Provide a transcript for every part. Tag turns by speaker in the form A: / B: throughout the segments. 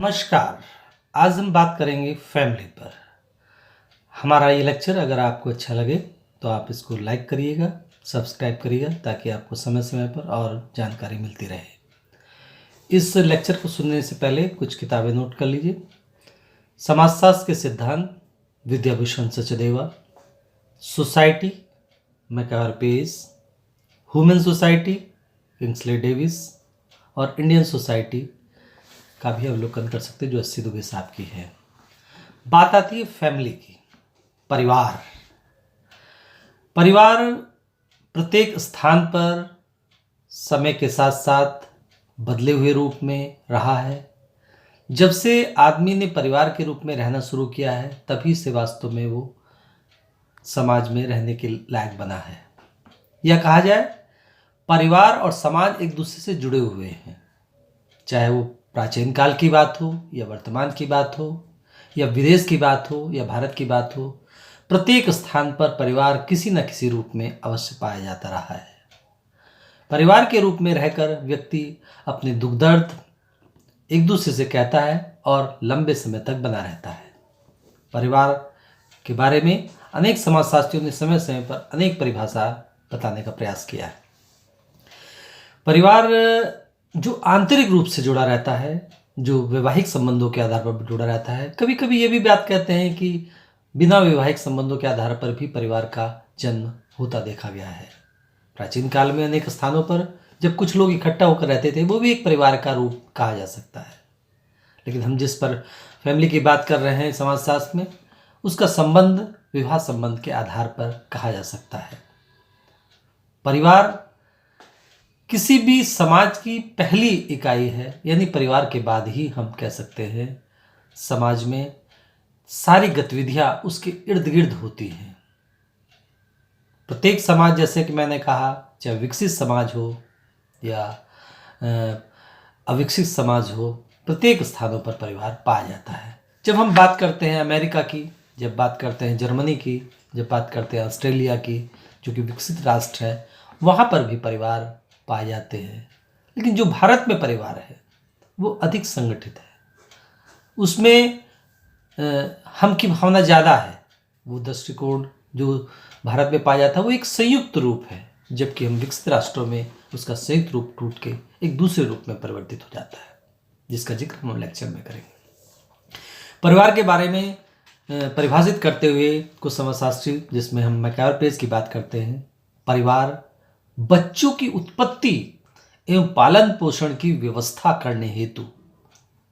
A: नमस्कार। आज हम बात करेंगे फैमिली पर। हमारा ये लेक्चर अगर आपको अच्छा लगे तो आप इसको लाइक करिएगा, सब्सक्राइब करिएगा ताकि आपको समय समय पर और जानकारी मिलती रहे। इस लेक्चर को सुनने से पहले कुछ किताबें नोट कर लीजिए। समाजशास्त्र के सिद्धांत, Vidyabhushan Sachdeva. Society, MacIver Page. Human society, Kingsley Davis. और इंडियन सोसाइटी का भी अवलोकन कर सकते हैं जो अस्सी दुबे साहब की है। बात आती है फैमिली की, परिवार। परिवार प्रत्येक स्थान पर समय के साथ साथ बदले हुए रूप में रहा है। जब से आदमी ने परिवार के रूप में रहना शुरू किया है तभी से वास्तव में वो समाज में रहने के लायक बना है। यह कहा जाए परिवार और समाज एक दूसरे से जुड़े हुए हैं, चाहे वो प्राचीन काल की बात हो या वर्तमान की बात हो या विदेश की बात हो या भारत की बात हो। प्रत्येक स्थान पर परिवार किसी न किसी रूप में अवश्य पाया जाता रहा है। परिवार के रूप में रहकर व्यक्ति अपने दुख दर्द एक दूसरे से कहता है और लंबे समय तक बना रहता है। परिवार के बारे में अनेक समाजशास्त्रियों ने समय समय पर अनेक परिभाषा बताने का प्रयास किया है। परिवार जो आंतरिक रूप से जुड़ा रहता है, जो वैवाहिक संबंधों के आधार पर जुड़ा रहता है। कभी कभी ये भी बात कहते हैं कि बिना वैवाहिक संबंधों के आधार पर भी परिवार का जन्म होता देखा गया है। प्राचीन काल में अनेक स्थानों पर जब कुछ लोग इकट्ठा होकर रहते थे वो भी एक परिवार का रूप कहा जा सकता है। लेकिन हम जिस पर फैमिली की बात कर रहे हैं समाजशास्त्र में, उसका संबंध विवाह संबंध के आधार पर कहा जा सकता है। परिवार किसी भी समाज की पहली इकाई है, यानी परिवार के बाद ही हम कह सकते हैं समाज में सारी गतिविधियां उसके इर्द गिर्द होती हैं। प्रत्येक समाज, जैसे कि मैंने कहा, चाहे विकसित समाज हो या अविकसित समाज हो, प्रत्येक स्थानों पर परिवार पाया जाता है। जब हम बात करते हैं अमेरिका की, जब बात करते हैं जर्मनी की, जब बात करते हैं ऑस्ट्रेलिया की जो कि विकसित राष्ट्र है, वहाँ पर भी परिवार पाए जाते हैं। लेकिन जो भारत में परिवार है वो अधिक संगठित है, उसमें हम की भावना ज़्यादा है। वो दृष्टिकोण जो भारत में पाया जाता है वो एक संयुक्त रूप है, जबकि हम विकसित राष्ट्रों में उसका संयुक्त रूप टूट के एक दूसरे रूप में परिवर्तित हो जाता है, जिसका जिक्र हम लेक्चर में करेंगे। परिवार के बारे में परिभाषित करते हुए कुछ समाजशास्त्री, जिसमें हम मैकआवर पेज की बात करते हैं, परिवार बच्चों की उत्पत्ति एवं पालन पोषण की व्यवस्था करने हेतु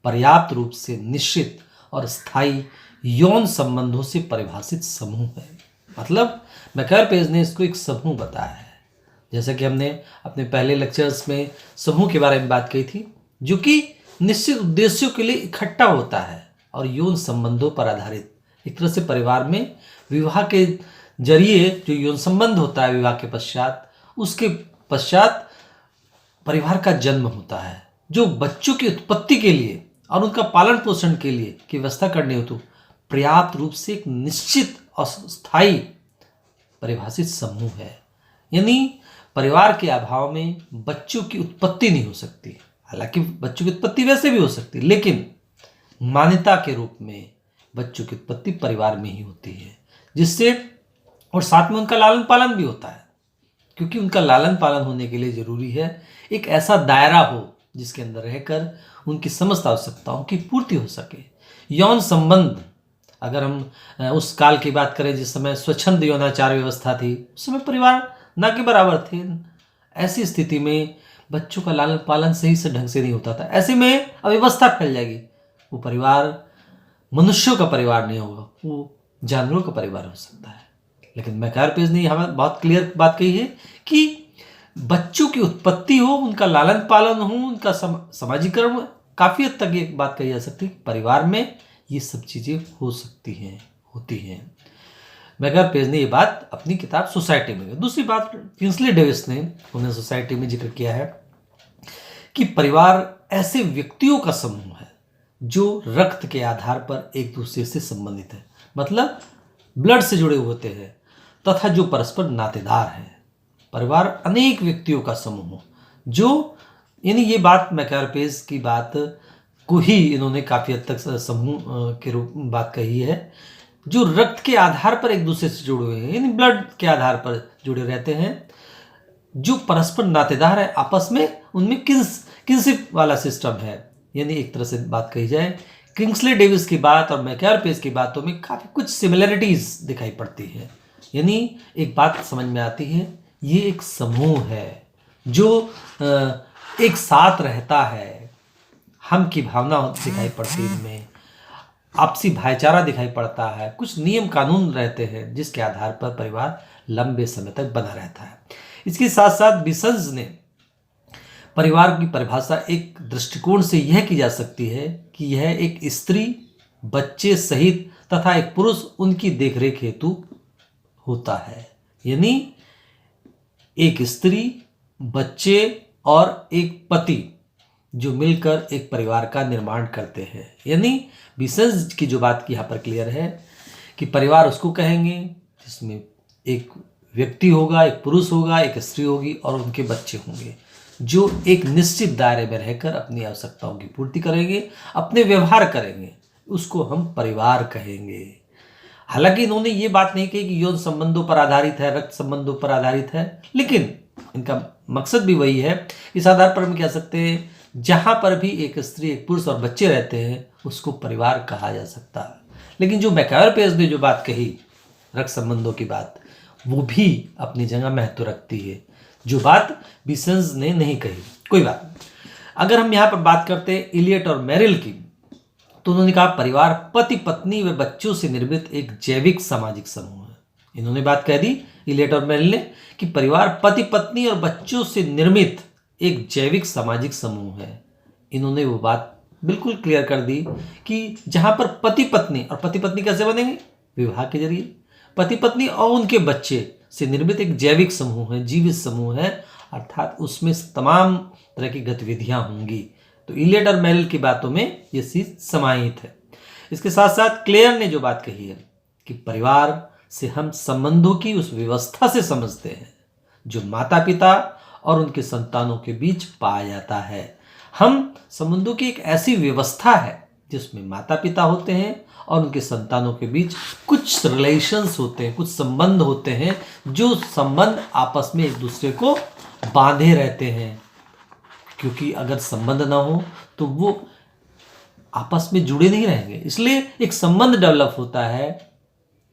A: पर्याप्त रूप से निश्चित और स्थायी यौन संबंधों से परिभाषित समूह है। मतलब मैकआवर पेज ने इसको एक समूह बताया है। जैसा कि हमने अपने पहले लेक्चर्स में समूह के बारे में बात की थी, जो कि निश्चित उद्देश्यों के लिए इकट्ठा होता है और यौन संबंधों पर आधारित। एक तरह से परिवार में विवाह के जरिए जो यौन संबंध होता है, विवाह के पश्चात, उसके पश्चात परिवार का जन्म होता है, जो बच्चों की उत्पत्ति के लिए और उनका पालन पोषण के लिए की व्यवस्था करनी हो तो पर्याप्त रूप से एक निश्चित और स्थायी परिभाषित समूह है। यानी परिवार के अभाव में बच्चों की उत्पत्ति नहीं हो सकती। हालांकि बच्चों की उत्पत्ति वैसे भी हो सकती है, लेकिन मान्यता के रूप में बच्चों की उत्पत्ति परिवार में ही होती है, जिससे और साथ में उनका लालन पालन भी होता है, क्योंकि उनका लालन पालन होने के लिए जरूरी है एक ऐसा दायरा हो जिसके अंदर रहकर उनकी समस्त आवश्यकताओं की पूर्ति हो सके। यौन संबंध, अगर हम उस काल की बात करें जिस समय स्वच्छंद यौनाचार व्यवस्था थी, उस समय परिवार ना के बराबर थे। ऐसी स्थिति में बच्चों का लालन पालन सही से ढंग से नहीं होता था। ऐसे में अव्यवस्था फैल जाएगी। वो परिवार मनुष्यों का परिवार नहीं होगा, वो जानवरों का परिवार हो सकता है। लेकिन मैकआवर पेज ने हमें बहुत क्लियर बात कही है कि बच्चों की उत्पत्ति हो, उनका लालन पालन हो, उनका समाजीकरण, काफ़ी हद तक ये बात कही जा सकती है कि परिवार में ये सब चीज़ें हो सकती हैं, होती हैं। मैकआवर पेज ने ये बात अपनी किताब सोसाइटी में। दूसरी बात किंग्सले डेविस ने उन्हें सोसाइटी में जिक्र किया है कि परिवार ऐसे व्यक्तियों का समूह है जो रक्त के आधार पर एक दूसरे से संबंधित है, मतलब ब्लड से जुड़े होते हैं, तथा जो परस्पर नातेदार हैं। परिवार अनेक व्यक्तियों का समूह जो, यानी ये बात मैकआवर पेज की बात को ही इन्होंने काफ़ी हद तक समूह के रूप में बात कही है, जो रक्त के आधार पर एक दूसरे से जुड़े हुए हैं, यानी ब्लड के आधार पर जुड़े रहते हैं, जो परस्पर नातेदार है आपस में, उनमें किनशिप वाला सिस्टम है। यानी एक तरह से बात कही जाए, किंग्सले डेविस की बात और मैकआयर पेज की बातों में काफ़ी कुछ सिमिलरिटीज़ दिखाई पड़ती है। यानी एक बात समझ में आती है, ये एक समूह है जो एक साथ रहता है, हम की भावना दिखाई पड़ती है, इनमें आपसी भाईचारा दिखाई पड़ता है, कुछ नियम कानून रहते हैं जिसके आधार पर परिवार लंबे समय तक बना रहता है। इसके साथ साथ बिसन्स ने परिवार की परिभाषा एक दृष्टिकोण से यह की जा सकती है कि यह एक स्त्री, बच्चे सहित तथा एक पुरुष उनकी देखरेख हेतु होता है। यानी एक स्त्री, बच्चे और एक पति जो मिलकर एक परिवार का निर्माण करते हैं। यानी बिसन्स की जो बात की यहाँ पर क्लियर है कि परिवार उसको कहेंगे जिसमें एक व्यक्ति होगा, एक पुरुष होगा, एक स्त्री होगी और उनके बच्चे होंगे, जो एक निश्चित दायरे में रहकर अपनी आवश्यकताओं की पूर्ति करेंगे, अपने व्यवहार करेंगे, उसको हम परिवार कहेंगे। हालांकि इन्होंने ये बात नहीं कही कि यौन संबंधों पर आधारित है, रक्त संबंधों पर आधारित है, लेकिन इनका मकसद भी वही है। इस आधार पर हम कह सकते हैं जहाँ पर भी एक स्त्री, एक पुरुष और बच्चे रहते हैं उसको परिवार कहा जा सकता है। लेकिन जो मैकआयर पेज ने जो बात कही रक्त संबंधों की बात, वो भी अपनी जगह महत्व रखती है, जो बात बिसन्स ने नहीं कही। कोई बात नहीं। अगर हम यहाँ पर बात करते हैं इलियट और मेरिल की, तो उन्होंने कहा परिवार पति पत्नी व बच्चों से निर्मित एक जैविक सामाजिक समूह है। इन्होंने बात कह दी इलियट और मेरिल ने कि परिवार पति पत्नी और बच्चों से निर्मित एक जैविक सामाजिक समूह है। इन्होंने वो बात बिल्कुल क्लियर कर दी कि जहाँ पर पति पत्नी, और पति पत्नी कैसे बनेंगे? विवाह के जरिए। पति पत्नी और उनके बच्चे से निर्मित एक जैविक समूह है, जीवित समूह है, अर्थात उसमें तमाम तरह की गतिविधियां होंगी। तो इलियट और मेरिल की बातों में ये चीज समाहित है। इसके साथ साथ क्लेयर ने जो बात कही है कि परिवार से हम संबंधों की उस व्यवस्था से समझते हैं जो माता पिता और उनके संतानों के बीच पाया जाता है। हम संबंधों की एक ऐसी व्यवस्था है जिसमें माता पिता होते हैं और उनके संतानों के बीच कुछ रिलेशंस होते हैं, कुछ संबंध होते हैं, जो संबंध आपस में एक दूसरे को बांधे रहते हैं। क्योंकि अगर संबंध ना हो तो वो आपस में जुड़े नहीं रहेंगे, इसलिए एक संबंध डेवलप होता है,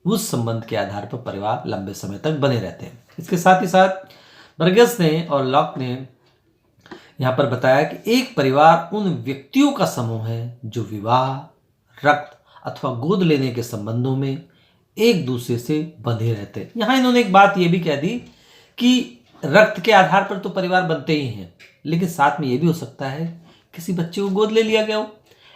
A: उस संबंध के आधार पर परिवार लंबे समय तक बने रहते हैं। इसके साथ ही साथ बर्गस ने और लॉक ने यहाँ पर बताया कि एक परिवार उन व्यक्तियों का समूह है जो विवाह, रक्त अथवा गोद लेने के संबंधों में एक दूसरे से बंधे रहते हैं। यहाँ इन्होंने एक बात ये भी कह दी कि रक्त के आधार पर तो परिवार बनते ही हैं, लेकिन साथ में ये भी हो सकता है किसी बच्चे को गोद ले लिया गया हो,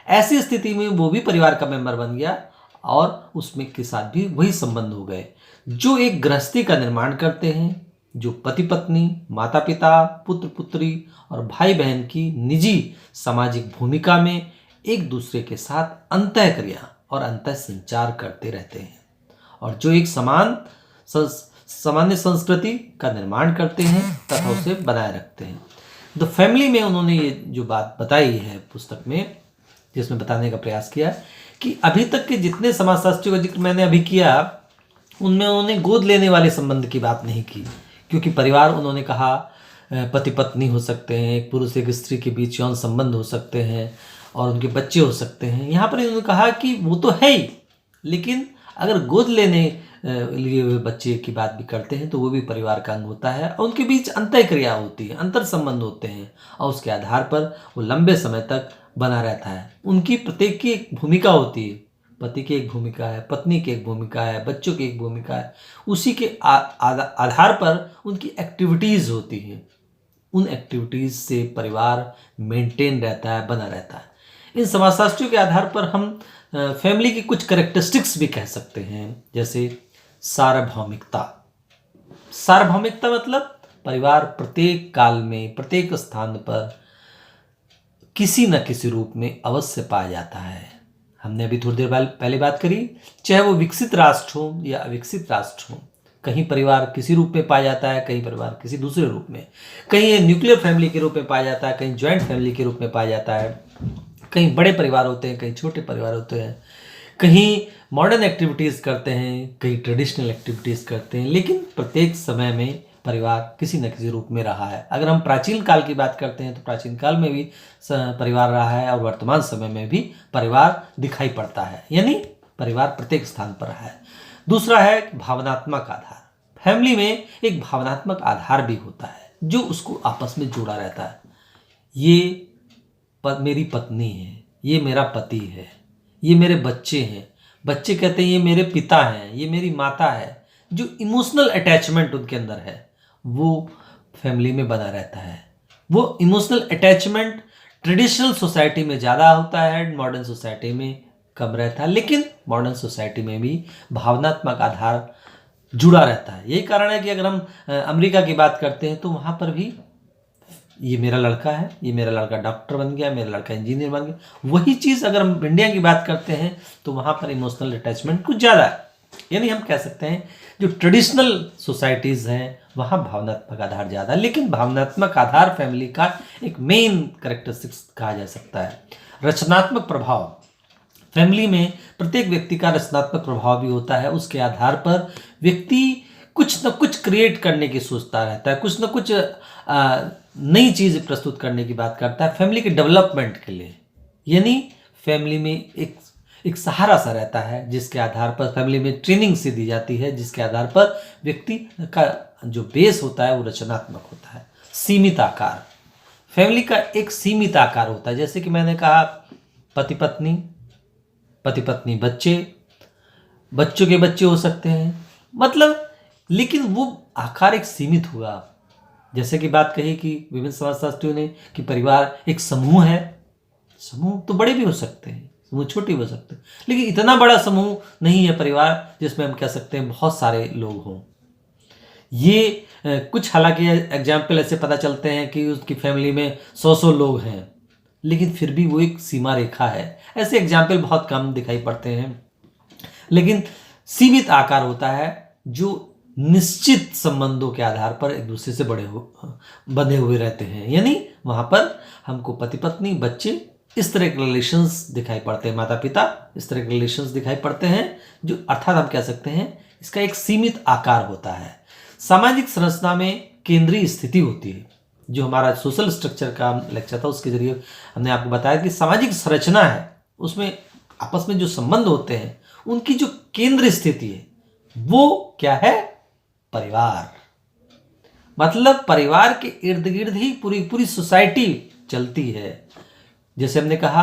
A: ऐसी स्थिति में वो भी परिवार का मेंबर बन गया और उसमें के साथ भी वही संबंध हो गए, जो एक गृहस्थी का निर्माण करते हैं, जो पति पत्नी, माता पिता, पुत्र पुत्री और भाई बहन की निजी सामाजिक भूमिका में एक दूसरे के साथ अंतःक्रिया और अंतः संचार करते रहते हैं, और जो एक सामान्य संस्कृति का निर्माण करते हैं तथा उसे बनाए रखते हैं। द फैमिली में उन्होंने ये जो बात बताई है पुस्तक में, जिसमें बताने का प्रयास किया कि अभी तक के जितने समाजशास्त्रियों का जिक्र मैंने अभी किया, उनमें उन्होंने गोद लेने वाले संबंध की बात नहीं की, क्योंकि परिवार उन्होंने कहा पति पत्नी हो सकते हैं, एक पुरुष एक स्त्री के बीच यौन संबंध हो सकते हैं और उनके बच्चे हो सकते हैं। यहाँ पर इन्होंने कहा कि वो तो है ही, लेकिन अगर गोद लेने लिए हुए बच्चे की बात भी करते हैं तो वो भी परिवार का अंग होता है और उनके बीच अंतःक्रिया होती है, अंतर संबंध होते हैं और उसके आधार पर वो लंबे समय तक बना रहता है। उनकी प्रत्येक की एक भूमिका होती है, पति की एक भूमिका है, पत्नी की एक भूमिका है, बच्चों की एक भूमिका है, उसी के आधार पर उनकी एक्टिविटीज़ होती हैं। उन एक्टिविटीज़ से परिवार मेंटेन रहता है, बना रहता है। इन समाजशास्त्रियों के आधार पर हम फैमिली की कुछ कैरेक्टरिस्टिक्स भी कह सकते हैं, जैसे सार्वभौमिकता। सार्वभौमिकता मतलब परिवार प्रत्येक काल में, प्रत्येक स्थान पर किसी न किसी रूप में अवश्य पाया जाता है। हमने अभी थोड़ी देर पहले बात करी, चाहे वो विकसित राष्ट्र हो या अविकसित राष्ट्र हो, कहीं परिवार किसी रूप में पाया जाता है, कहीं परिवार किसी दूसरे रूप में, कहीं न्यूक्लियर फैमिली के रूप में पाया जाता है, कहीं ज्वाइंट फैमिली के रूप में पाया जाता है। कहीं बड़े परिवार होते हैं, कहीं छोटे परिवार होते हैं, कहीं मॉडर्न एक्टिविटीज़ करते हैं, कहीं ट्रेडिशनल एक्टिविटीज़ करते हैं, लेकिन प्रत्येक समय में परिवार किसी न किसी रूप में रहा है। अगर हम प्राचीन काल की बात करते हैं तो प्राचीन काल में भी परिवार रहा है और वर्तमान समय में भी परिवार दिखाई पड़ता है, यानी परिवार प्रत्येक स्थान पर रहा है। दूसरा है भावनात्मक आधार। फैमिली में एक भावनात्मक आधार भी होता है जो उसको आपस में जुड़ा रहता है। ये मेरी पत्नी है, ये मेरा पति है, ये मेरे बच्चे हैं, बच्चे कहते हैं ये मेरे पिता हैं, ये मेरी माता है। जो इमोशनल अटैचमेंट उनके अंदर है वो फैमिली में बना रहता है। वो इमोशनल अटैचमेंट ट्रेडिशनल सोसाइटी में ज़्यादा होता है, मॉडर्न सोसाइटी में कम रहता है, लेकिन मॉडर्न सोसाइटी में भी भावनात्मक आधार जुड़ा रहता है। यही कारण है कि अगर हम अमेरिका की बात करते हैं तो वहाँ पर भी ये मेरा लड़का है, ये मेरा लड़का डॉक्टर बन गया, मेरा लड़का इंजीनियर बन गया। वही चीज़ अगर हम इंडिया की बात करते हैं तो वहाँ पर इमोशनल अटैचमेंट कुछ ज़्यादा है। यानी हम कह सकते हैं जो ट्रेडिशनल सोसाइटीज़ हैं वहाँ भावनात्मक आधार ज़्यादा है, लेकिन भावनात्मक आधार फैमिली का एक मेन कैरेक्टरिस्टिक्स कहा जा सकता है। रचनात्मक प्रभाव। फैमिली में प्रत्येक व्यक्ति का रचनात्मक प्रभाव भी होता है। उसके आधार पर व्यक्ति कुछ न कुछ क्रिएट करने की सोचता रहता है, कुछ न कुछ नई चीज़ प्रस्तुत करने की बात करता है फैमिली के डेवलपमेंट के लिए। यानी फैमिली में एक सहारा सा रहता है जिसके आधार पर फैमिली में ट्रेनिंग सी दी जाती है, जिसके आधार पर व्यक्ति का जो बेस होता है वो रचनात्मक होता है। सीमित आकार। फैमिली का एक सीमित आकार होता है, जैसे कि मैंने कहा पति पत्नी बच्चे, बच्चों के बच्चे हो सकते हैं, मतलब लेकिन वो आकार एक सीमित हुआ। जैसे कि बात कही कि विभिन्न समाजशास्त्रियों ने कि परिवार एक समूह है। समूह तो बड़े भी हो सकते हैं, समूह छोटे भी हो सकते हैं, लेकिन इतना बड़ा समूह नहीं है परिवार जिसमें हम कह सकते हैं बहुत सारे लोग हों। ये कुछ हालांकि एग्जाम्पल ऐसे पता चलते हैं कि उसकी फैमिली में 100 लोग हैं, लेकिन फिर भी वो एक सीमा रेखा है। ऐसे एग्जाम्पल बहुत कम दिखाई पड़ते हैं, लेकिन सीमित आकार होता है जो निश्चित संबंधों के आधार पर एक दूसरे से बंधे हुए रहते हैं। यानी वहाँ पर हमको पति पत्नी बच्चे इस तरह के रिलेशंस दिखाई पड़ते हैं, माता पिता इस तरह के रिलेशंस दिखाई पड़ते हैं, जो अर्थात हम कह सकते हैं इसका एक सीमित आकार होता है। सामाजिक संरचना में केंद्रीय स्थिति होती है। जो हमारा सोशल स्ट्रक्चर का लेक्चर था उसके जरिए हमने आपको बताया कि सामाजिक संरचना है, उसमें आपस में जो संबंध होते हैं उनकी जो केंद्र स्थिति है वो क्या है? परिवार। मतलब परिवार के इर्द गिर्द ही पूरी सोसाइटी चलती है। जैसे हमने कहा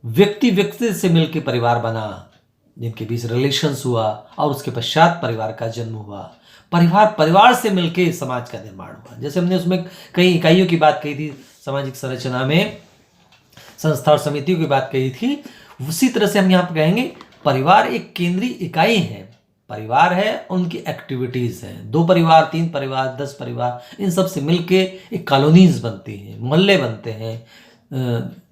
A: व्यक्ति व्यक्ति से मिलकर परिवार बना, जिनके बीच रिलेशंस हुआ और उसके पश्चात परिवार का जन्म हुआ। परिवार से मिलकर समाज का निर्माण हुआ। जैसे हमने उसमें कई इकाइयों की बात कही थी, सामाजिक संरचना में संस्था और समितियों की बात कही थी, उसी तरह से हम यहाँ पर कहेंगे परिवार एक केंद्रीय इकाई है। परिवार है, उनकी एक्टिविटीज़ हैं। 2 परिवार, 3 परिवार, 10 परिवार, इन सब से मिलके एक कॉलोनीज बनती हैं, मोहल्ले बनते हैं,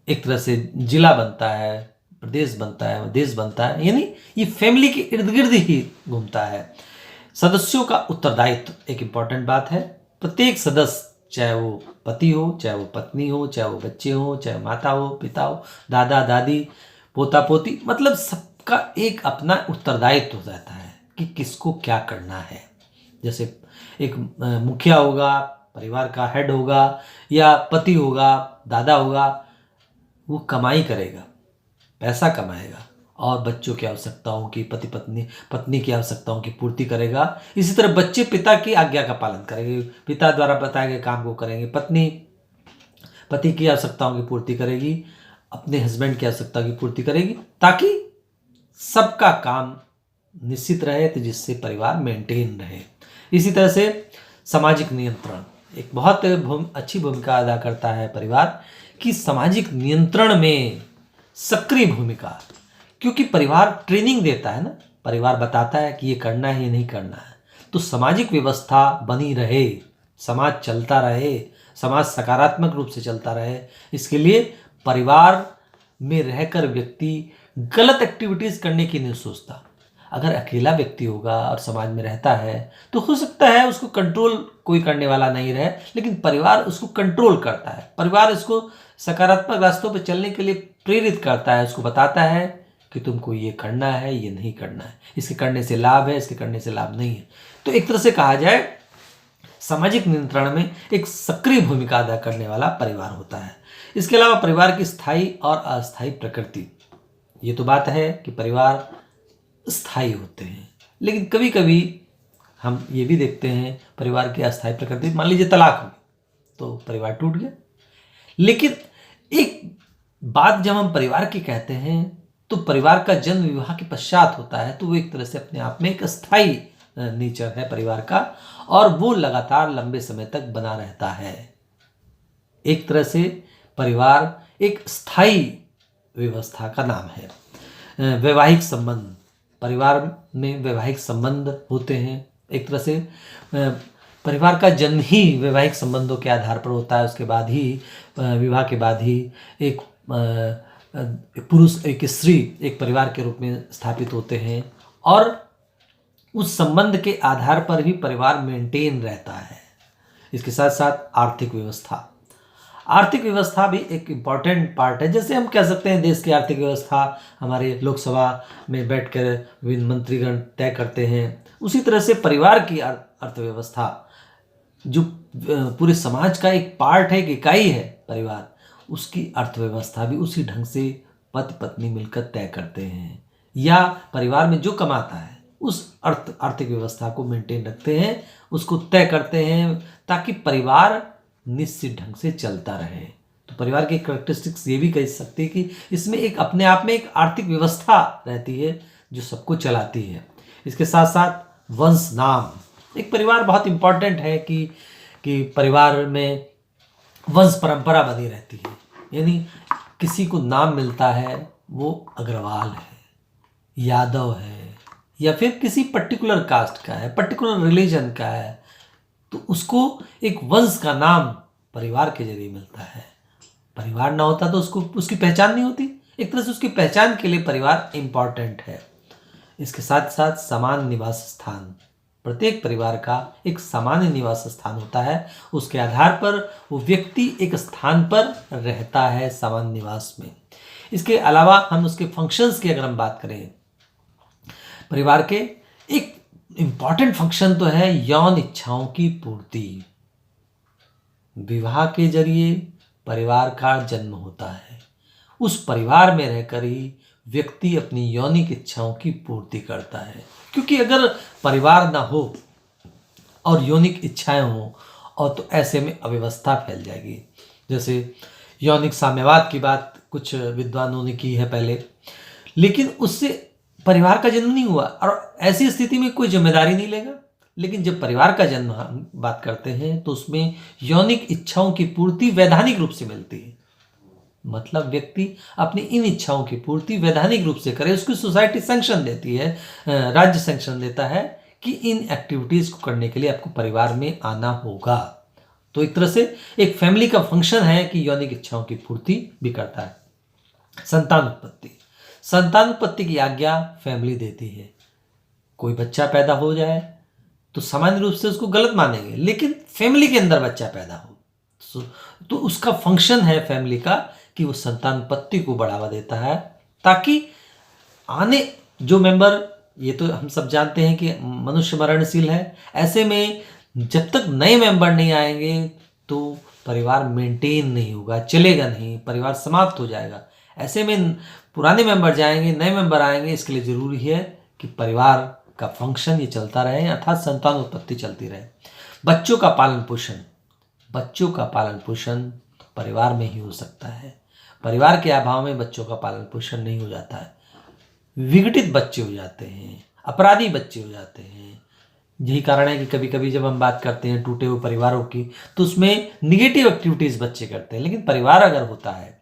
A: एक तरह से जिला बनता है, प्रदेश बनता है, देश बनता है। यानी ये फैमिली के इर्द गिर्द ही घूमता है। सदस्यों का उत्तरदायित्व एक इम्पॉर्टेंट बात है। प्रत्येक सदस्य, चाहे वो पति हो, चाहे वो पत्नी हो, चाहे वो बच्चे हो, चाहे माता हो, पिता हो, दादा दादी, पोता पोती, मतलब सबका एक अपना उत्तरदायित्व हो जाता है कि किसको क्या करना है। जैसे एक मुखिया होगा, परिवार का हेड होगा, या पति होगा, दादा होगा, वो कमाई करेगा, पैसा कमाएगा और बच्चों की आवश्यकताओं की, पत्नी की आवश्यकताओं की पूर्ति करेगा। इसी तरह बच्चे पिता की आज्ञा का पालन करेंगे, पिता द्वारा बताए गए काम को करेंगे। पत्नी पति की आवश्यकताओं की पूर्ति करेगी, अपने हस्बैंड की आवश्यकता की पूर्ति करेगी, ताकि सबका काम निश्चित रहे, तो जिससे परिवार मेंटेन रहे। इसी तरह से सामाजिक नियंत्रण एक बहुत अच्छी भूमिका अदा करता है परिवार की। सामाजिक नियंत्रण में सक्रिय भूमिका, क्योंकि परिवार ट्रेनिंग देता है ना, परिवार बताता है कि ये करना है, ये नहीं करना है, तो सामाजिक व्यवस्था बनी रहे, समाज चलता रहे, समाज सकारात्मक रूप से चलता रहे। इसके लिए परिवार में रहकर व्यक्ति गलत एक्टिविटीज़ करने की नहीं सोचता। अगर अकेला व्यक्ति होगा और समाज में रहता है तो हो सकता है उसको कंट्रोल कोई करने वाला नहीं रहे, लेकिन परिवार उसको कंट्रोल करता है। परिवार उसको सकारात्मक रास्तों पर चलने के लिए प्रेरित करता है, उसको बताता है कि तुमको ये करना है, ये नहीं करना है, इसके करने से लाभ है, इसके करने से लाभ नहीं है। तो एक तरह से कहा जाए सामाजिक नियंत्रण में एक सक्रिय भूमिका अदा करने वाला परिवार होता है। इसके अलावा परिवार की स्थायी और अस्थायी प्रकृति, ये तो बात है कि परिवार स्थायी होते हैं, लेकिन कभी कभी हम ये भी देखते हैं परिवार की अस्थायी प्रकृति, मान लीजिए तलाक हो गई तो परिवार टूट गया। लेकिन एक बात जब हम परिवार की कहते हैं तो परिवार का जन्म विवाह के पश्चात होता है, तो वो एक तरह से अपने आप में एक अस्थायी नेचर है परिवार का, और वो लगातार लंबे समय तक बना रहता है। एक तरह से परिवार एक स्थायी व्यवस्था का नाम है। वैवाहिक संबंध, परिवार में वैवाहिक संबंध होते हैं। एक तरह से परिवार का जन्म ही वैवाहिक संबंधों के आधार पर होता है। उसके बाद ही विवाह के बाद ही एक पुरुष एक स्त्री एक परिवार के रूप में स्थापित होते हैं, और उस संबंध के आधार पर ही परिवार मेंटेन रहता है। इसके साथ साथ आर्थिक व्यवस्था, आर्थिक व्यवस्था भी एक इम्पॉर्टेंट पार्ट है। जैसे हम कह सकते हैं देश की आर्थिक व्यवस्था हमारे लोकसभा में बैठकर विभिन्न मंत्रीगण तय करते हैं, उसी तरह से परिवार की अर्थव्यवस्था जो पूरे समाज का एक पार्ट है, एक इकाई है परिवार, उसकी अर्थव्यवस्था भी उसी ढंग से पति पत्नी मिलकर तय करते हैं, या परिवार में जो कमाता है उस आर्थिक व्यवस्था को मेंटेन रखते हैं, उसको तय करते हैं, ताकि परिवार निश्चित ढंग से चलता रहे। तो परिवार की कैरेक्टरिस्टिक्स ये भी कह सकते हैं कि इसमें एक अपने आप में एक आर्थिक व्यवस्था रहती है जो सबको चलाती है। इसके साथ साथ वंश नाम, एक परिवार बहुत इम्पॉर्टेंट है कि परिवार में वंश परंपरा बनी रहती है, यानी किसी को नाम मिलता है वो अग्रवाल है, यादव है, या फिर किसी पर्टिकुलर कास्ट का है, पर्टिकुलर रिलीजन का है, तो उसको एक वंश का नाम परिवार के जरिए मिलता है। परिवार ना होता तो उसको उसकी पहचान नहीं होती। एक तरह से उसकी पहचान के लिए परिवार इम्पॉर्टेंट है। इसके साथ साथ सामान्य निवास स्थान, प्रत्येक परिवार का एक सामान्य निवास स्थान होता है, उसके आधार पर वो व्यक्ति एक स्थान पर रहता है सामान्य निवास में। इसके अलावा हम उसके फंक्शंस की अगर हम बात करें, परिवार के एक इम्पॉर्टेंट फंक्शन तो है यौन इच्छाओं की पूर्ति। विवाह के जरिए परिवार का जन्म होता है, उस परिवार में रहकर ही व्यक्ति अपनी यौनिक इच्छाओं की पूर्ति करता है। क्योंकि अगर परिवार ना हो और यौनिक इच्छाएं हो और तो ऐसे में अव्यवस्था फैल जाएगी। जैसे यौनिक साम्यवाद की बात कुछ विद्वानों ने की है पहले, लेकिन उससे परिवार का जन्म नहीं हुआ और ऐसी स्थिति में कोई जिम्मेदारी नहीं लेगा। लेकिन जब परिवार का जन्म हम बात करते हैं तो उसमें यौनिक इच्छाओं की पूर्ति वैधानिक रूप से मिलती है। मतलब व्यक्ति अपनी इन इच्छाओं की पूर्ति वैधानिक रूप से करे, उसकी सोसाइटी सैंक्शन देती है, राज्य सैंक्शन देता है कि इन एक्टिविटीज को करने के लिए आपको परिवार में आना होगा। तो एक तरह से एक फैमिली का फंक्शन है कि यौनिक इच्छाओं की पूर्ति भी करता है। संतान उत्पत्ति, संतान उत्पत्ति की आज्ञा फैमिली देती है। कोई बच्चा पैदा हो जाए तो सामान्य रूप से उसको गलत मानेंगे, लेकिन फैमिली के अंदर बच्चा पैदा हो तो उसका फंक्शन है फैमिली का कि वो संतान उत्पत्ति को बढ़ावा देता है, ताकि आने जो मेंबर, ये तो हम सब जानते हैं कि मनुष्य मरणशील है, ऐसे में जब तक नए मेंबर नहीं आएंगे तो परिवार मेंटेन नहीं होगा, चलेगा नहीं, परिवार समाप्त हो जाएगा। ऐसे में पुराने मेंबर जाएंगे, नए मेंबर आएंगे, इसके लिए ज़रूरी है कि परिवार का फंक्शन ये चलता रहे, अर्थात संतान उत्पत्ति चलती रहे। बच्चों का पालन पोषण, बच्चों का पालन पोषण परिवार में ही हो सकता है। परिवार के अभाव में बच्चों का पालन पोषण नहीं हो जाता है, विघटित बच्चे हो जाते हैं, अपराधी बच्चे हो जाते हैं। यही कारण है कि कभी कभी जब हम बात करते हैं टूटे हुए परिवारों की तो उसमें निगेटिव एक्टिविटीज़ बच्चे करते हैं, लेकिन परिवार अगर होता है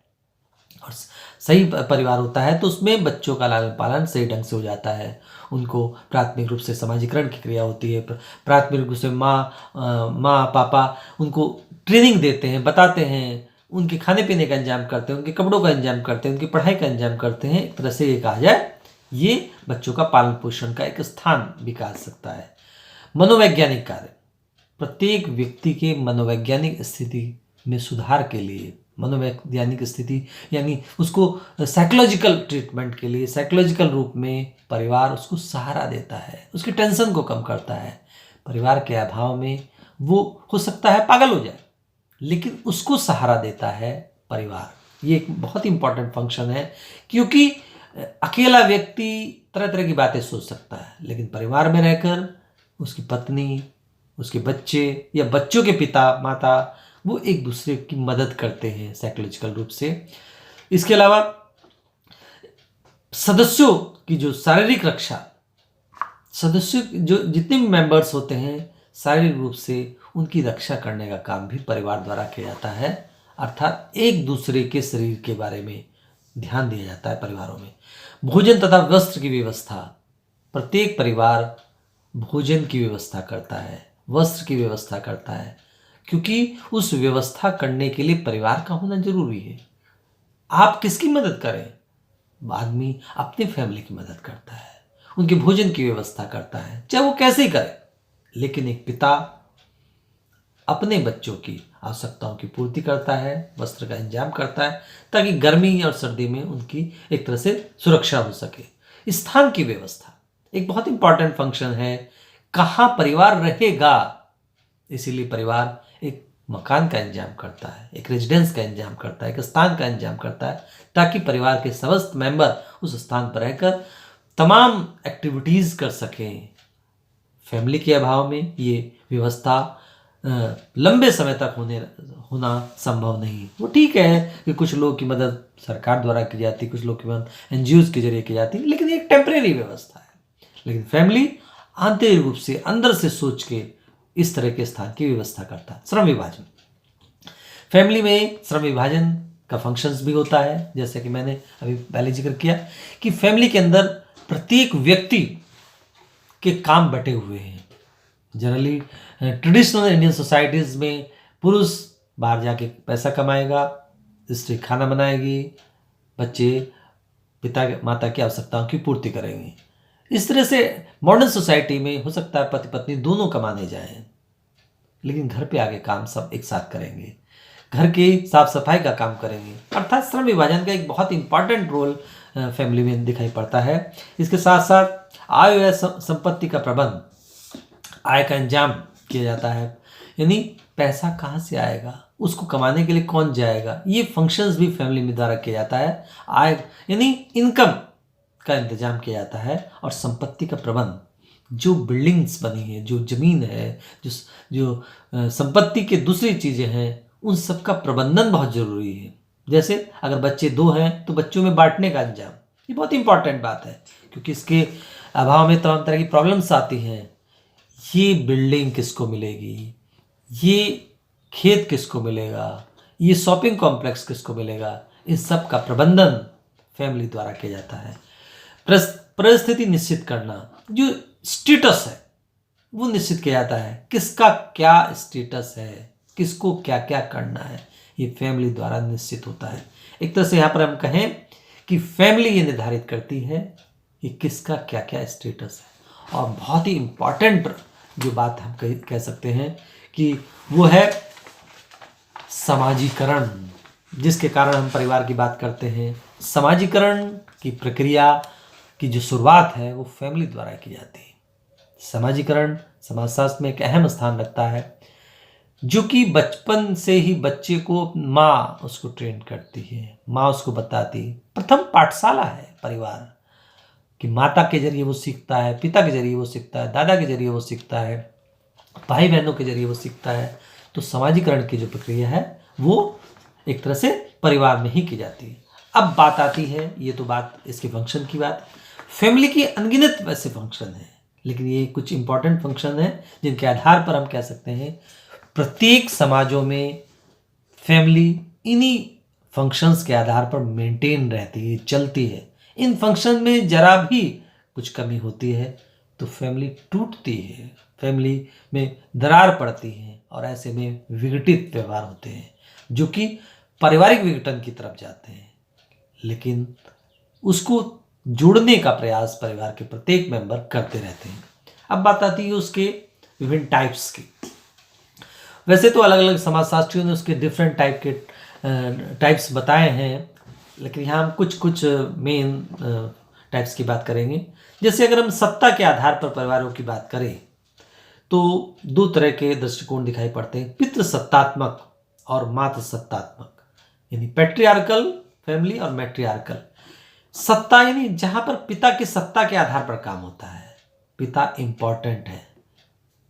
A: और सही परिवार होता है तो उसमें बच्चों का लालन पालन सही ढंग से हो जाता है। उनको प्राथमिक रूप से समाजीकरण की क्रिया होती है, प्राथमिक रूप से माँ पापा उनको ट्रेनिंग देते हैं, बताते हैं, उनके खाने पीने का इंतजाम करते हैं, उनके कपड़ों का इंतजाम करते हैं, उनकी पढ़ाई का इंतजाम करते हैं। एक तरह से ये कहा जाए ये बच्चों का पालन पोषण का एक स्थान भी कहा जा सकता है। मनोवैज्ञानिक कार्य, प्रत्येक व्यक्ति के मनोवैज्ञानिक स्थिति में सुधार के लिए, मनोवैज्ञानिक स्थिति यानी उसको साइकोलॉजिकल ट्रीटमेंट के लिए, साइकोलॉजिकल रूप में परिवार उसको सहारा देता है, उसकी टेंशन को कम करता है। परिवार के अभाव में वो हो सकता है पागल हो जाए, लेकिन उसको सहारा देता है परिवार। ये एक बहुत ही इंपॉर्टेंट फंक्शन है, क्योंकि अकेला व्यक्ति तरह तरह की बातें सोच सकता है, लेकिन परिवार में रहकर उसकी पत्नी, उसके बच्चे या बच्चों के पिता माता वो एक दूसरे की मदद करते हैं साइकोलॉजिकल रूप से। इसके अलावा सदस्यों की जो शारीरिक रक्षा, सदस्यों जो जितने भी मेंबर्स होते हैं शारीरिक रूप से उनकी रक्षा करने का काम भी परिवार द्वारा किया जाता है, अर्थात एक दूसरे के शरीर के बारे में ध्यान दिया जाता है परिवारों में। भोजन तथा वस्त्र की व्यवस्था, प्रत्येक परिवार भोजन की व्यवस्था करता है, वस्त्र की व्यवस्था करता है, क्योंकि उस व्यवस्था करने के लिए परिवार का होना जरूरी है। आप किसकी मदद करें? आदमी अपनी फैमिली की मदद करता है, उनके भोजन की व्यवस्था करता है, चाहे वो कैसे ही करे, लेकिन एक पिता अपने बच्चों की आवश्यकताओं की पूर्ति करता है, वस्त्र का इंतजाम करता है, ताकि गर्मी और सर्दी में उनकी एक तरह से सुरक्षा हो सके। स्थान की व्यवस्था एक बहुत इंपॉर्टेंट फंक्शन है, कहाँ परिवार रहेगा, इसीलिए परिवार एक मकान का इंतजाम करता है, एक रेजिडेंस का इंतजाम करता है, एक स्थान का इंतजाम करता है, ताकि परिवार के समस्त मेंबर उस स्थान पर रहकर तमाम एक्टिविटीज़ कर सकें। फैमिली के अभाव में ये व्यवस्था लंबे समय तक होना संभव नहीं। वो ठीक है कि कुछ लोगों की मदद सरकार द्वारा की जाती, कुछ लोगों की मदद एनजीओज के जरिए की जाती, लेकिन ये एक टेम्परेरी व्यवस्था है। लेकिन फैमिली आंतरिक रूप से अंदर से सोच के इस तरह के स्थान की व्यवस्था करता है। श्रम विभाजन, फैमिली में श्रम विभाजन का फंक्शंस भी होता है, जैसे कि मैंने अभी पहले जिक्र किया कि फैमिली के अंदर प्रत्येक व्यक्ति के काम बटे हुए हैं। जनरली ट्रेडिशनल इंडियन सोसाइटीज़ में पुरुष बाहर जाके पैसा कमाएगा, स्त्री खाना बनाएगी, बच्चे पिता माता की आवश्यकताओं की पूर्ति करेंगे। इस तरह से मॉडर्न सोसाइटी में हो सकता है पति पत्नी दोनों कमाने जाएं, लेकिन घर पे आके काम सब एक साथ करेंगे, घर की साफ सफाई का काम करेंगे। अर्थात श्रम विभाजन का एक बहुत इंपॉर्टेंट रोल फैमिली में दिखाई पड़ता है। इसके साथ साथ आय व संपत्ति का प्रबंध, आय का इंतजाम किया जाता है, यानी पैसा कहाँ से आएगा, उसको कमाने के लिए कौन जाएगा, ये फंक्शंस भी फैमिली में द्वारा किया जाता है। आय यानी इनकम का इंतजाम किया जाता है, और संपत्ति का प्रबंध, जो बिल्डिंग्स बनी है, जो ज़मीन है, जो संपत्ति के दूसरी चीज़ें हैं, उन सब का प्रबंधन बहुत ज़रूरी है। जैसे अगर बच्चे 2 हैं तो बच्चों में बांटने का इंतजाम, ये बहुत इंपॉर्टेंट बात है, क्योंकि इसके अभाव में तमाम तरह की प्रॉब्लम्स आती हैं। ये बिल्डिंग किसको मिलेगी, ये खेत किसको मिलेगा, ये शॉपिंग कॉम्प्लेक्स किसको मिलेगा, इन सब का प्रबंधन फैमिली द्वारा किया जाता है। परिस्थिति निश्चित करना, जो स्टेटस है वो निश्चित किया जाता है, किसका क्या स्टेटस है, किसको क्या क्या करना है, ये फैमिली द्वारा निश्चित होता है। एक तरह से यहाँ पर हम कहें कि फैमिली ये निर्धारित करती है कि किसका क्या क्या स्टेटस है। और बहुत ही इम्पॉर्टेंट जो बात हम कह सकते हैं कि वो है समाजीकरण, जिसके कारण हम परिवार की बात करते हैं। समाजीकरण की प्रक्रिया की जो शुरुआत है वो फैमिली द्वारा की जाती है। समाजीकरण समाजशास्त्र में एक अहम स्थान रखता है, जो कि बचपन से ही बच्चे को माँ उसको ट्रेन करती है, माँ उसको बताती है। प्रथम पाठशाला है परिवार कि माता के जरिए वो सीखता है, पिता के जरिए वो सीखता है, दादा के जरिए वो सीखता है, भाई बहनों के जरिए वो सीखता है। तो समाजीकरण की जो प्रक्रिया है वो एक तरह से परिवार में ही की जाती है। अब बात आती है, ये तो बात इसके फंक्शन की बात, फैमिली की अनगिनत वैसे फंक्शन है, लेकिन ये कुछ इंपॉर्टेंट फंक्शन है जिनके आधार पर हम कह सकते हैं प्रत्येक समाजों में फैमिली इन्हीं फंक्शंस के आधार पर मेंटेन रहती है, चलती है। इन फंक्शन में जरा भी कुछ कमी होती है तो फैमिली टूटती है, फैमिली में दरार पड़ती है, और ऐसे में विघटित व्यवहार होते हैं जो कि पारिवारिक विघटन की तरफ जाते हैं। लेकिन उसको जुड़ने का प्रयास परिवार के प्रत्येक मेंबर करते रहते हैं। अब बात आती है उसके विभिन्न टाइप्स की। वैसे तो अलग अलग समाजशास्त्रियों ने उसके डिफरेंट टाइप्स बताए हैं, लेकिन यहाँ हम कुछ कुछ मेन टाइप्स की बात करेंगे। जैसे अगर हम सत्ता के आधार पर परिवारों की बात करें तो दो तरह के दृष्टिकोण दिखाई पड़ते हैं, पितृसत्तात्मक और मातृ सत्तात्मक, यानी पैट्रियार्कल फैमिली और मैट्रियार्कल। सत्ता यानी जहां पर पिता की सत्ता के आधार पर काम होता है, पिता इंपॉर्टेंट है।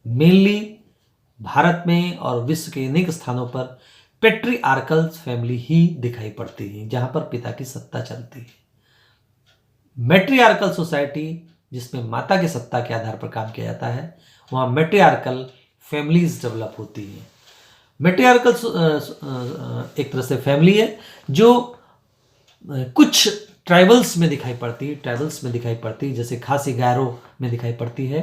A: मेनली भारत में और विश्व के अनेक स्थानों पर पैट्रियार्कल फैमिली ही दिखाई पड़ती है, जहां पर पिता की सत्ता चलती है। मैट्रियार्कल सोसाइटी, जिसमें माता की सत्ता के आधार पर काम किया जाता है, वहाँ मैट्रियार्कल फैमिलीज डेवलप होती हैं। मैट्रियार्कल एक तरह से फैमिली है जो कुछ ट्राइबल्स में दिखाई पड़ती है, जैसे खासी गारो में दिखाई पड़ती है,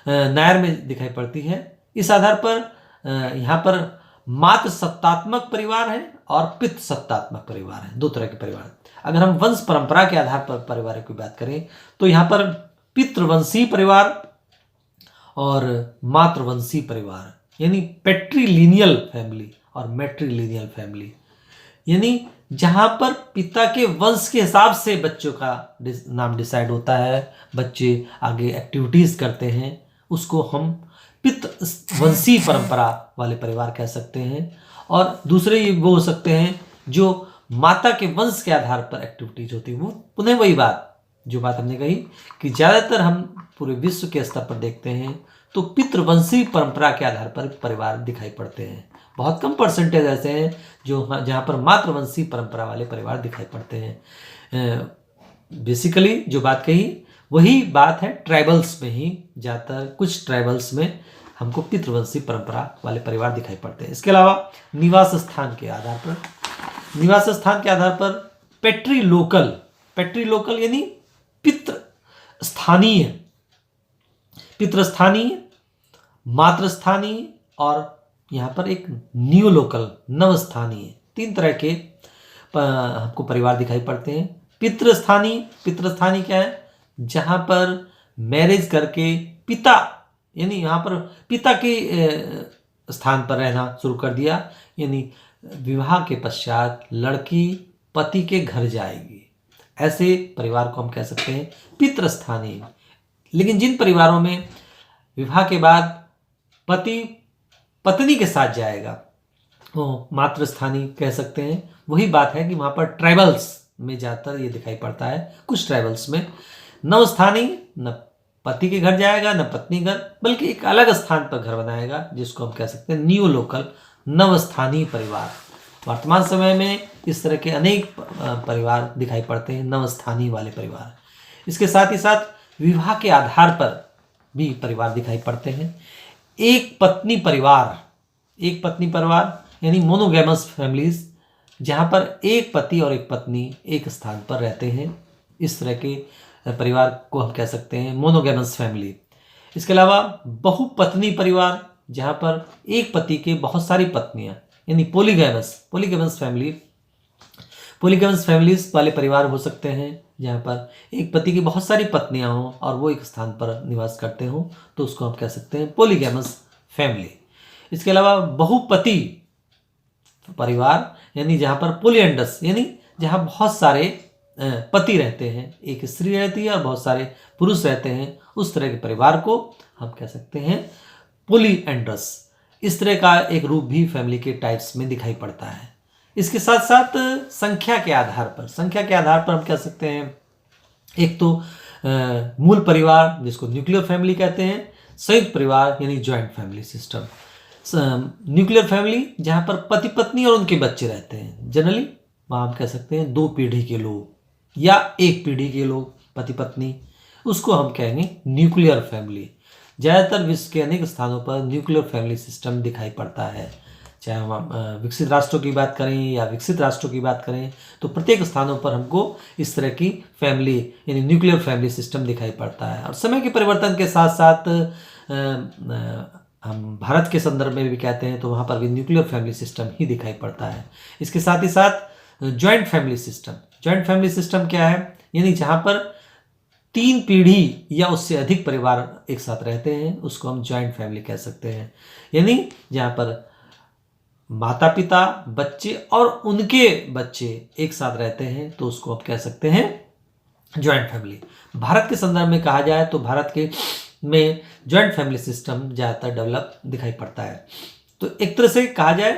A: नायर में दिखाई पड़ती है। इस आधार पर यहाँ पर मातृ सत्तात्मक परिवार है और पितृ सत्तात्मक परिवार है, दो तरह के परिवार। अगर हम वंश परंपरा के आधार पर परिवार की बात करें तो यहाँ पर पितृवंशी परिवार और मातृवंशी परिवार, यानी पैट्रीलिनियल फैमिली और मैट्रीलिनियल फैमिली, यानी जहां पर पिता के वंश के हिसाब से बच्चों का नाम डिसाइड होता है, बच्चे आगे एक्टिविटीज करते हैं, उसको हम पितृवंशी परंपरा वाले परिवार कह सकते हैं। और दूसरे ये वो हो सकते हैं जो माता के वंश के आधार पर एक्टिविटीज होती है। वो पुनः वही बात जो बात हमने कही कि ज़्यादातर हम पूरे विश्व के स्तर पर देखते हैं तो पितृवंशी परंपरा के आधार पर परिवार दिखाई पड़ते हैं। बहुत कम परसेंटेज ऐसे हैं जो जहाँ पर मातृवंशी परंपरा वाले परिवार दिखाई पड़ते हैं। बेसिकली जो बात कही वही बात है ट्राइबल्स में ही, ज़्यादातर कुछ ट्राइबल्स में हमको पितृवंशी परंपरा वाले परिवार दिखाई पड़ते हैं। इसके अलावा निवास स्थान के आधार पर पैट्रीलोकल यानी पितृस्थानीय, मातृस्थानीय और यहाँ पर एक न्यूलोकल नवस्थानीय, तीन तरह के हमको परिवार दिखाई पड़ते हैं। पितृस्थानीय क्या है? जहाँ पर मैरिज करके पिता, यानी यहाँ पर पिता के स्थान पर रहना शुरू कर दिया, यानी विवाह के पश्चात लड़की पति के घर जाएगी, ऐसे परिवार को हम कह सकते हैं पितृस्थानीय। लेकिन जिन परिवारों में विवाह के बाद पति पत्नी के साथ जाएगा वो मातृस्थानीय कह सकते हैं। वही बात है कि वहाँ पर ट्राइबल्स में ज़्यादातर ये दिखाई पड़ता है। कुछ ट्राइबल्स में नवस्थानीय, न पति के घर जाएगा न पत्नी घर, बल्कि एक अलग स्थान पर घर बनाएगा, जिसको हम कह सकते हैं न्यू लोकल नवस्थानीय परिवार। वर्तमान समय में इस तरह के अनेक परिवार दिखाई पड़ते हैं, नवस्थानीय वाले परिवार। इसके साथ ही साथ विवाह के आधार पर भी परिवार दिखाई पड़ते हैं। एक पत्नी परिवार यानी मोनोगैमस फैमिलीज, जहाँ पर एक पति और एक पत्नी एक स्थान पर रहते हैं, इस तरह के परिवार को हम कह सकते हैं मोनोगैमस फैमिली। इसके अलावा बहुपत्नी परिवार, जहाँ पर एक पति के बहुत सारी पत्नियाँ, यानी पोलीगैमस फैमिलीज वाले परिवार हो सकते हैं, जहाँ पर एक पति की बहुत सारी पत्नियाँ हों और वो एक स्थान पर निवास करते हों, तो उसको हम कह सकते हैं पोलीगैमस फैमिली। इसके अलावा बहुपति परिवार, यानी जहाँ पर पोलियंडस, यानी जहाँ बहुत सारे पति रहते हैं, एक स्त्री रहती है और बहुत सारे पुरुष रहते हैं, उस तरह के परिवार को हम कह सकते हैं पोलियंडस। इस तरह का एक रूप भी फैमिली के टाइप्स में दिखाई पड़ता है। इसके साथ साथ संख्या के आधार पर हम कह सकते हैं एक तो मूल परिवार, जिसको न्यूक्लियर फैमिली कहते हैं, संयुक्त परिवार यानी joint family system. Nuclear family जहाँ पर पति पत्नी और उनके बच्चे रहते हैं, जनरली वहाँ हम कह सकते हैं 2 पीढ़ी के लोग या 1 पीढ़ी के लोग पति पत्नी, उसको हम कहेंगे न्यूक्लियर फैमिली। ज़्यादातर विश्व के अनेक स्थानों पर न्यूक्लियर फैमिली सिस्टम दिखाई पड़ता है। चाहे हम विकसित राष्ट्रों की बात करें या विकसित राष्ट्रों की बात करें, तो प्रत्येक स्थानों पर हमको इस तरह की फैमिली यानी न्यूक्लियर फैमिली सिस्टम दिखाई पड़ता है। और समय के परिवर्तन के साथ साथ हम भारत के संदर्भ में भी कहते हैं तो वहाँ पर भी न्यूक्लियर फैमिली सिस्टम ही दिखाई पड़ता है। इसके साथ ही साथ जॉइंट फैमिली सिस्टम क्या है? यानी जहाँ पर 3 पीढ़ी या उससे अधिक परिवार एक साथ रहते हैं उसको हम जॉइंट फैमिली कह सकते हैं। यानी जहाँ पर माता पिता, बच्चे और उनके बच्चे एक साथ रहते हैं तो उसको आप कह सकते हैं जॉइंट फैमिली। भारत के संदर्भ में कहा जाए तो भारत के में जॉइंट फैमिली सिस्टम ज़्यादातर डेवलप दिखाई पड़ता है। तो एक तरह से कहा जाए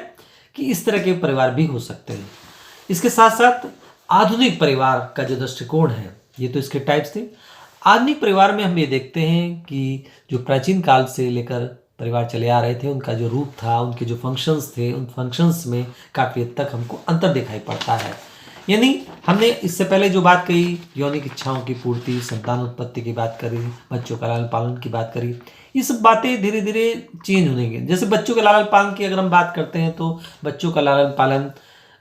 A: कि इस तरह के परिवार भी हो सकते हैं। इसके साथ साथ आधुनिक परिवार का जो दृष्टिकोण है, ये तो इसके टाइप्स थे। आधुनिक परिवार में हम ये देखते हैं कि जो प्राचीन काल से लेकर परिवार चले आ रहे थे उनका जो रूप था, उनके जो फंक्शंस थे, उन फंक्शंस में काफ़ी हद तक हमको अंतर दिखाई पड़ता है। यानी हमने इससे पहले जो बात कही, यौनिक इच्छाओं की पूर्ति, संतान उत्पत्ति की बात करी, बच्चों का लालन पालन की बात करी, ये सब बातें धीरे धीरे चेंज होंगी। जैसे बच्चों के लालन पालन की अगर हम बात करते हैं तो बच्चों का लालन पालन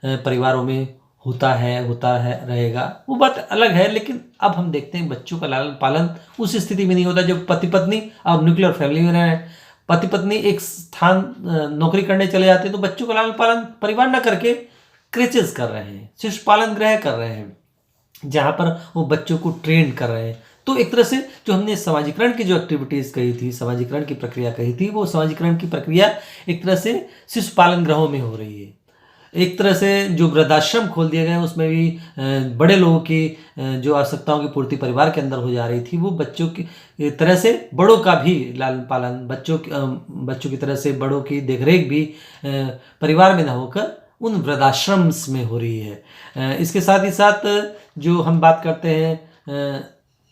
A: परिवारों में होता है रहेगा, वो बात अलग है। लेकिन अब हम देखते हैं बच्चों का लालन पालन उस स्थिति में नहीं होता जब पति पत्नी अब न्यूक्लियर फैमिली में रह रहे हैं, पति पत्नी एक स्थान नौकरी करने चले जाते हैं तो बच्चों का लालन पालन परिवार न करके क्रेचेस कर रहे हैं, शिशु पालन गृह कर रहे हैं, जहाँ पर वो बच्चों को ट्रेन कर रहे हैं। तो एक तरह से जो हमने समाजीकरण की जो एक्टिविटीज़ कही थी, समाजीकरण की प्रक्रिया कही थी, वो समाजीकरण की प्रक्रिया एक तरह से शिशु पालन गृहों में हो रही है। एक तरह से जो वृद्धाश्रम खोल दिए गए उसमें भी बड़े लोगों की जो आवश्यकताओं की पूर्ति परिवार के अंदर हो जा रही थी, वो बच्चों की तरह से बड़ों का भी लालन पालन, बच्चों की तरह से बड़ों की देखरेख भी परिवार में न होकर उन वृद्धाश्रम्स में हो रही है। इसके साथ ही साथ जो हम बात करते हैं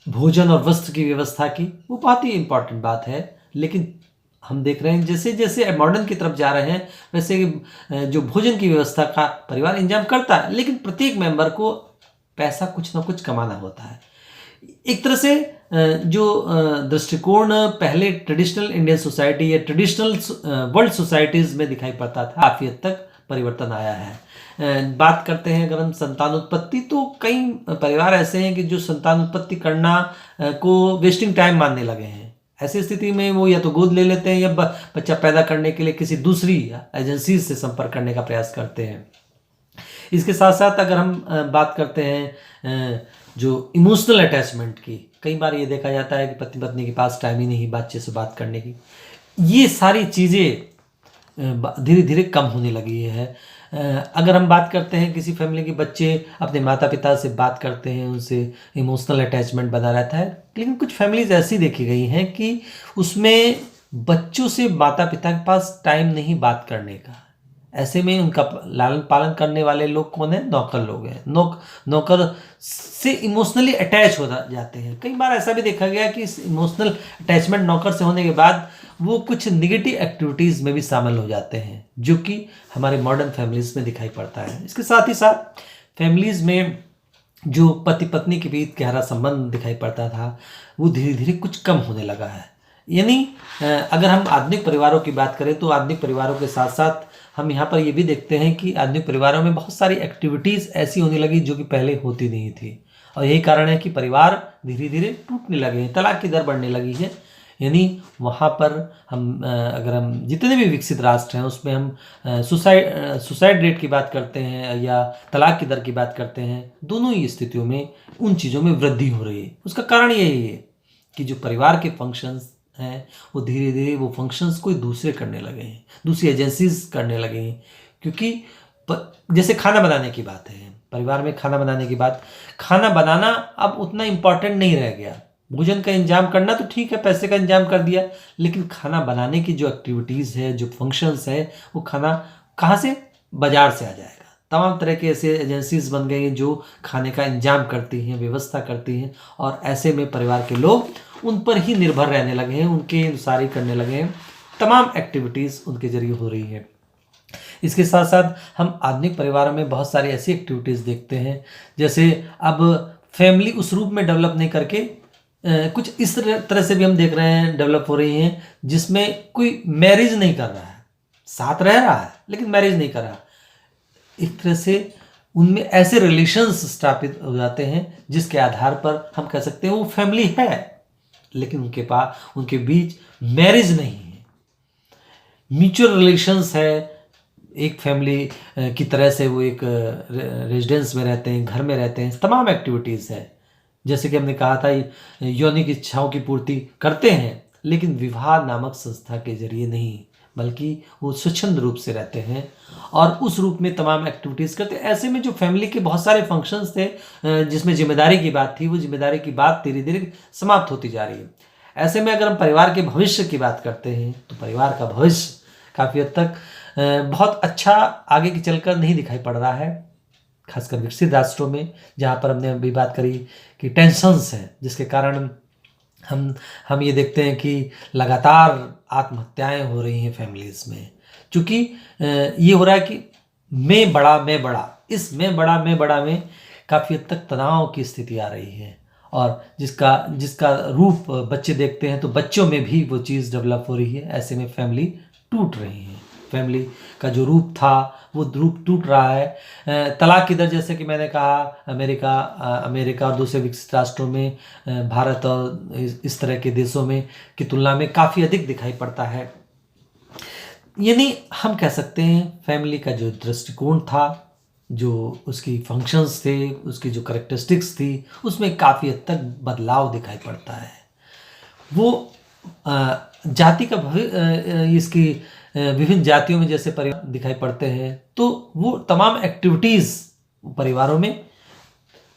A: भोजन और वस्त्र की व्यवस्था की, वो बहुत ही इम्पॉर्टेंट बात है। लेकिन हम देख रहे हैं जैसे जैसे मॉडर्न की तरफ जा रहे हैं वैसे जो भोजन की व्यवस्था का परिवार इंतजाम करता है, लेकिन प्रत्येक मेंबर को पैसा कुछ ना कुछ कमाना होता है। एक तरह से जो दृष्टिकोण पहले ट्रेडिशनल इंडियन सोसाइटी या ट्रेडिशनल वर्ल्ड सोसाइटीज़ में दिखाई पड़ता था, काफ़ी हद तक परिवर्तन आया है। बात करते हैं अगर हम संतान उत्पत्ति, तो कई परिवार ऐसे हैं कि जो संतान उत्पत्ति करना को वेस्टिंग टाइम मानने लगे हैं। ऐसी स्थिति में वो या तो गोद ले लेते हैं या बच्चा पैदा करने के लिए किसी दूसरी एजेंसी से संपर्क करने का प्रयास करते हैं। इसके साथ साथ अगर हम बात करते हैं जो इमोशनल अटैचमेंट की, कई बार ये देखा जाता है कि पति पत्नी के पास टाइम ही नहीं बच्चे से बात करने की। ये सारी चीज़ें धीरे धीरे कम होने लगी है। अगर हम बात करते हैं किसी फैमिली के बच्चे अपने माता पिता से बात करते हैं, उनसे इमोशनल अटैचमेंट बना रहता है, लेकिन कुछ फैमिलीज ऐसी देखी गई हैं कि उसमें बच्चों से माता पिता के पास टाइम नहीं बात करने का। ऐसे में उनका लालन पालन करने वाले लोग कौन है? नौकर लोग हैं। नौकर से इमोशनली अटैच हो जाते हैं। कई बार ऐसा भी देखा गया कि इस इमोशनल अटैचमेंट नौकर से होने के बाद वो कुछ निगेटिव एक्टिविटीज़ में भी शामिल हो जाते हैं, जो कि हमारे मॉडर्न फैमिलीज़ में दिखाई पड़ता है। इसके साथ ही साथ फैमिलीज़ में जो पति पत्नी के बीच गहरा संबंध दिखाई पड़ता था, वो धीरे धीरे कुछ कम होने लगा है। यानी अगर हम आधुनिक परिवारों की बात करें तो आधुनिक परिवारों के साथ साथ हम यहाँ पर ये भी देखते हैं कि आधुनिक परिवारों में बहुत सारी एक्टिविटीज़ ऐसी होने लगी जो कि पहले होती नहीं थी, और यही कारण है कि परिवार धीरे धीरे टूटने लगे हैं, तलाक की दर बढ़ने लगी है। यानी वहाँ पर हम अगर हम जितने भी विकसित राष्ट्र हैं उसमें हम सुसाइड रेट की बात करते हैं या तलाक की दर की बात करते हैं, दोनों ही स्थितियों में उन चीज़ों में वृद्धि हो रही है। उसका कारण यही है कि जो परिवार के फंक्शंस हैं वो धीरे धीरे वो फंक्शंस कोई दूसरे करने लगे हैं, दूसरी एजेंसीज करने लगे हैं। क्योंकि जैसे खाना बनाने की बात है, परिवार में खाना बनाने की बात, खाना बनाना अब उतना इम्पॉर्टेंट नहीं रह गया। भोजन का इंतजाम करना तो ठीक है, पैसे का इंतजाम कर दिया, लेकिन खाना बनाने की जो एक्टिविटीज़ है, जो फंक्शंस है, वो खाना कहाँ से? बाजार से आ जाएगा। तमाम तरह के ऐसे एजेंसीज बन गई हैं जो खाने का इंतजाम करती हैं, व्यवस्था करती हैं, और ऐसे में परिवार के लोग उन पर ही निर्भर रहने लगे हैं, उनके अनुसार ही करने लगे हैं, तमाम एक्टिविटीज़ उनके जरिए हो रही है। इसके साथ साथ हम आधुनिक परिवारों में बहुत सारी ऐसी एक्टिविटीज़ देखते हैं, जैसे अब फैमिली उस रूप में डेवलप नहीं करके कुछ इस तरह से भी हम देख रहे हैं डेवलप हो रही हैं जिसमें कोई मैरिज नहीं कर रहा है, साथ रह रहा है लेकिन मैरिज नहीं कर रहा। एक तरह से उनमें ऐसे रिलेशंस स्थापित हो जाते हैं जिसके आधार पर हम कह सकते हैं वो फैमिली है, लेकिन उनके बीच मैरिज नहीं है, म्यूचुअल रिलेशंस है। एक फैमिली की तरह से वो एक रेजिडेंस में रहते हैं, घर में रहते हैं, तमाम एक्टिविटीज़ है, जैसे कि हमने कहा था, यौनिक इच्छाओं की पूर्ति करते हैं, लेकिन विवाह नामक संस्था के जरिए नहीं, बल्कि वो स्वच्छंद रूप से रहते हैं और उस रूप में तमाम एक्टिविटीज़ करते हैं। ऐसे में जो फैमिली के बहुत सारे फंक्शंस थे, जिसमें जिम्मेदारी की बात थी, वो जिम्मेदारी की बात धीरे धीरे समाप्त होती जा रही है। ऐसे में अगर हम परिवार के भविष्य की बात करते हैं, तो परिवार का भविष्य काफ़ी हद तक बहुत अच्छा आगे की चलकर नहीं दिखाई पड़ रहा है, खासकर विकसित राष्ट्रों में, जहाँ पर हमने अभी बात करी कि टेंशन्स हैं, जिसके कारण हम ये देखते हैं कि लगातार आत्महत्याएं हो रही हैं फैमिलीज़ में। चूँकि ये हो रहा है कि मैं बड़ा, इस मैं बड़ा में काफ़ी हद तक तनाव की स्थिति आ रही है, और जिसका रूप बच्चे देखते हैं, तो बच्चों में भी वो चीज़ डेवलप हो रही है। ऐसे में फैमिली टूट रही है, फैमिली का जो रूप था वो रूप टूट रहा है। तलाक की दर, जैसे कि मैंने कहा, अमेरिका और दूसरे विकसित राष्ट्रों में, भारत और इस तरह के देशों में की तुलना में काफ़ी अधिक दिखाई पड़ता है। यानी हम कह सकते हैं फैमिली का जो दृष्टिकोण था, जो उसकी फंक्शंस थे, उसकी जो करैक्टरिस्टिक्स थी, उसमें काफ़ी हद तक बदलाव दिखाई पड़ता है। वो जाति का इसकी विभिन्न जातियों में जैसे परिवार दिखाई पड़ते हैं, तो वो तमाम एक्टिविटीज़ परिवारों में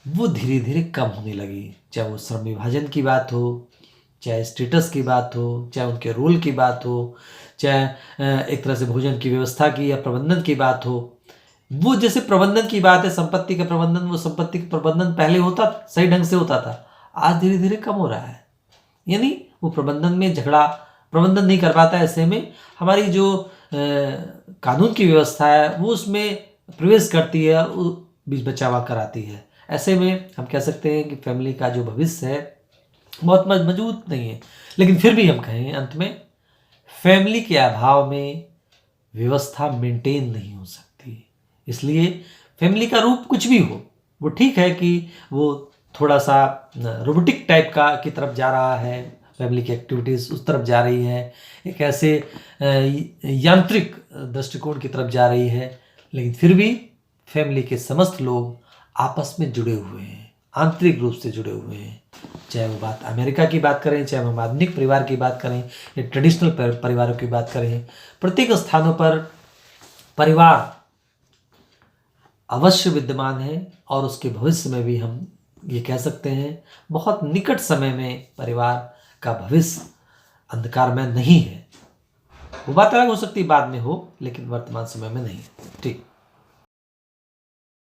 A: वो धीरे धीरे कम होने लगी। चाहे वो श्रम विभाजन की बात हो, चाहे स्टेटस की बात हो, चाहे उनके रोल की बात हो, चाहे एक तरह से भोजन की व्यवस्था की या प्रबंधन की बात हो। वो जैसे प्रबंधन की बात है, संपत्ति का प्रबंधन, वो संपत्ति का प्रबंधन पहले होता, सही ढंग से होता था, आज धीरे धीरे कम हो रहा है। यानी वो प्रबंधन में प्रबंधन नहीं कर पाता। ऐसे में हमारी जो कानून की व्यवस्था है वो उसमें प्रवेश करती है, बीच बचावा कराती है। ऐसे में हम कह सकते हैं कि फैमिली का जो भविष्य है बहुत मजबूत नहीं है। लेकिन फिर भी हम कहें अंत में, फैमिली के अभाव में व्यवस्था मेंटेन नहीं हो सकती। इसलिए फैमिली का रूप कुछ भी हो, वो ठीक है कि वो थोड़ा सा रोबोटिक टाइप का की तरफ जा रहा है, फैमिली की एक्टिविटीज़ उस तरफ जा रही है, एक ऐसे यांत्रिक दृष्टिकोण की तरफ जा रही है। लेकिन फिर भी फैमिली के समस्त लोग आपस में जुड़े हुए हैं, आंतरिक रूप से जुड़े हुए हैं। चाहे वो बात अमेरिका की बात करें, चाहे हम आधुनिक परिवार की बात करें या ट्रेडिशनल परिवारों की बात करें, प्रत्येक स्थानों पर परिवार अवश्य विद्यमान है, और उसके भविष्य में भी हम ये कह सकते हैं बहुत निकट समय में परिवार का भविष्य अंधकार में नहीं है। वो बात अलग हो सकती है बाद में हो, लेकिन वर्तमान समय में नहीं। ठीक।